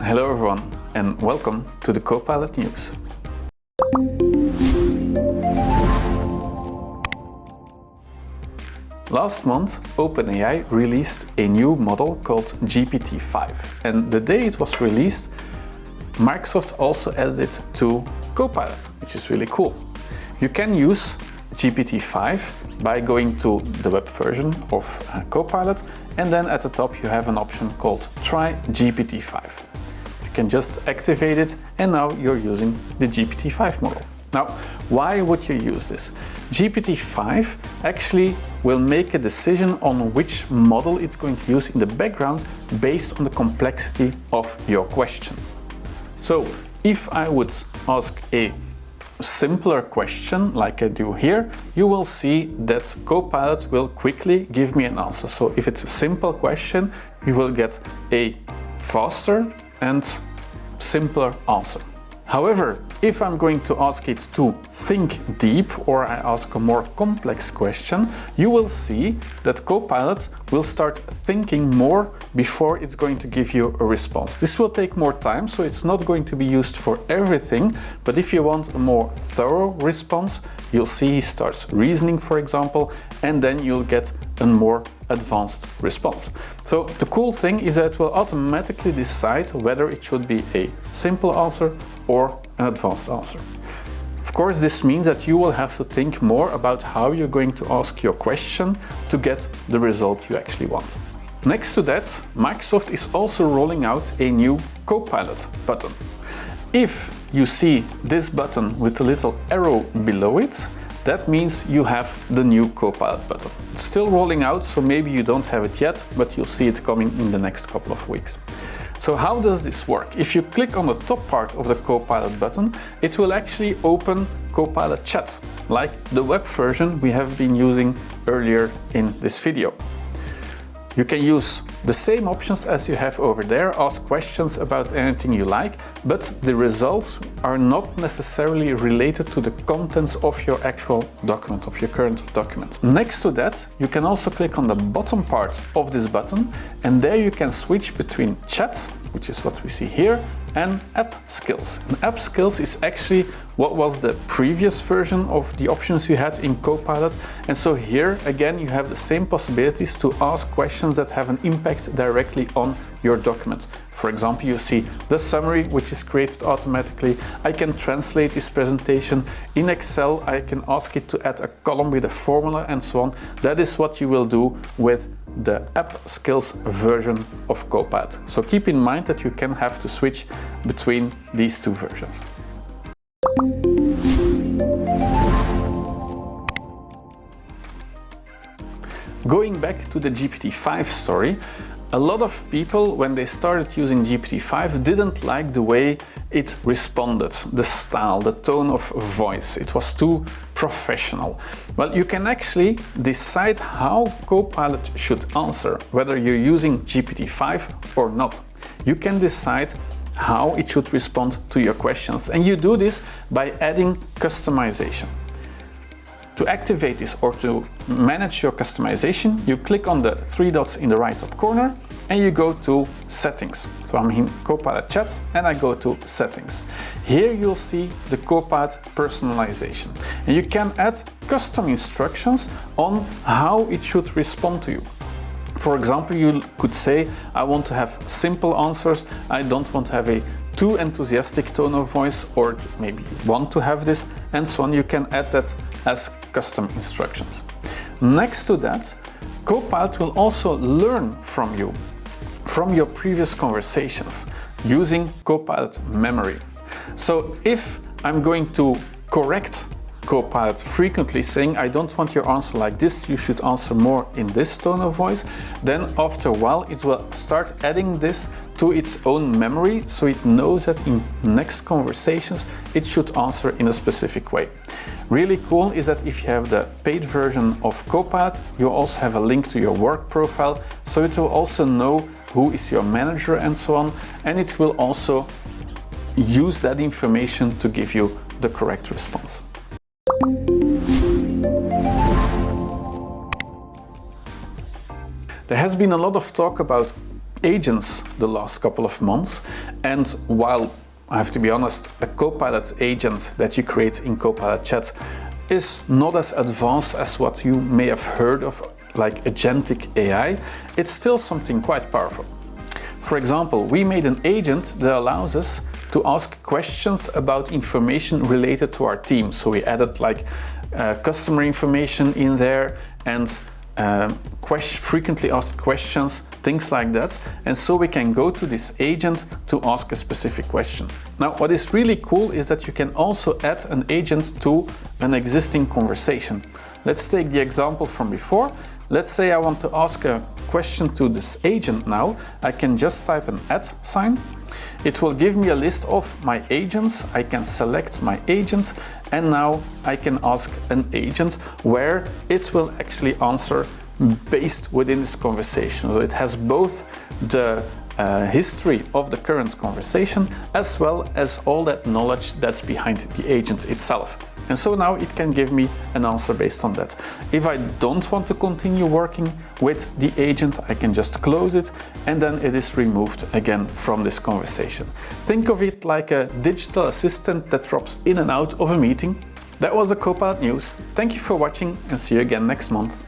Hello everyone and welcome to the Copilot News. Last month, OpenAI released a new model called GPT-5, and the day it was released, Microsoft also added it to Copilot, which is really cool. You can use GPT-5 by going to the web version of Copilot, and then at the top you have an option called Try GPT-5. You can just activate it, and now you're using the GPT-5 model. Now, why would you use this? GPT-5 actually will make a decision on which model it's going to use in the background based on the complexity of your question. So, if I would ask a simpler question like I do here, you will see that Copilot will quickly give me an answer. So if it's a simple question, you will get a faster and simpler answer. However, if I'm going to ask it to think deep, or I ask a more complex question, you will see that Copilot will start thinking more before it's going to give you a response. This will take more time, so it's not going to be used for everything, but if you want a more thorough response, you'll see he starts reasoning, for example, and then you'll get a more advanced response. So the cool thing is that it will automatically decide whether it should be a simple answer or an advanced answer. Of course, this means that you will have to think more about how you're going to ask your question to get the result you actually want. Next to that, Microsoft is also rolling out a new Copilot button. If you see this button with a little arrow below it, that means you have the new Copilot button. It's still rolling out, so maybe you don't have it yet, but you'll see it coming in the next couple of weeks. So how does this work? If you click on the top part of the Copilot button, it will actually open Copilot Chat, like the web version we have been using earlier in this video. You can use the same options as you have over there, ask questions about anything you like, but the results are not necessarily related to the contents of your actual document, of your current document. Next to that, you can also click on the bottom part of this button, and there you can switch between chat, which is what we see here, and app skills. And app skills is actually what was the previous version of the options you had in Copilot. And so here again you have the same possibilities to ask questions that have an impact directly on your document. For example, you see the summary, which is created automatically. I can translate this presentation in Excel. I can ask it to add a column with a formula and so on. That is what you will do with the app skills version of Copilot. So keep in mind that you can have to switch between these two versions. Going back to the GPT-5 story, a lot of people, when they started using GPT-5, didn't like the way it responded, the style, the tone of voice. It was too professional. Well, you can actually decide how Copilot should answer, whether you're using GPT-5 or not. You can decide how it should respond to your questions, and you do this by adding customization. To activate this or to manage your customization, you click on the three dots in the right top corner and you go to Settings. So I'm in Copilot Chat and I go to Settings. Here you'll see the Copilot personalization, and you can add custom instructions on how it should respond to you. For example, you could say, I want to have simple answers, I don't want to have a too enthusiastic tone of voice, or maybe you want to have this, and so on. You can add that as custom instructions. Next to that, Copilot will also learn from you, from your previous conversations, using Copilot memory. So if I'm going to correct Copilot frequently, saying, I don't want your answer like this, you should answer more in this tone of voice, then after a while it will start adding this to its own memory, so it knows that in next conversations it should answer in a specific way. Really cool is that if you have the paid version of Copilot, you also have a link to your work profile, so it will also know who is your manager and so on, and it will also use that information to give you the correct response. There has been a lot of talk about agents the last couple of months, and while I have to be honest, a Copilot agent that you create in Copilot Chat is not as advanced as what you may have heard of, like agentic AI, it's still something quite powerful. For example, we made an agent that allows us to ask questions about information related to our team. So we added like customer information in there and frequently asked questions, things like that. And so we can go to this agent to ask a specific question. Now, what is really cool is that you can also add an agent to an existing conversation. Let's take the example from before. Let's say I want to ask a question to this agent now. I can just type an @ sign. It will give me a list of my agents. I can select my agent, and now I can ask an agent where it will actually answer based within this conversation. So it has both the history of the current conversation as well as all that knowledge that's behind the agent itself. And so now it can give me an answer based on that. If I don't want to continue working with the agent, I can just close it and then it is removed again from this conversation. Think of it like a digital assistant that drops in and out of a meeting. That was the Copilot news. Thank you for watching and see you again next month.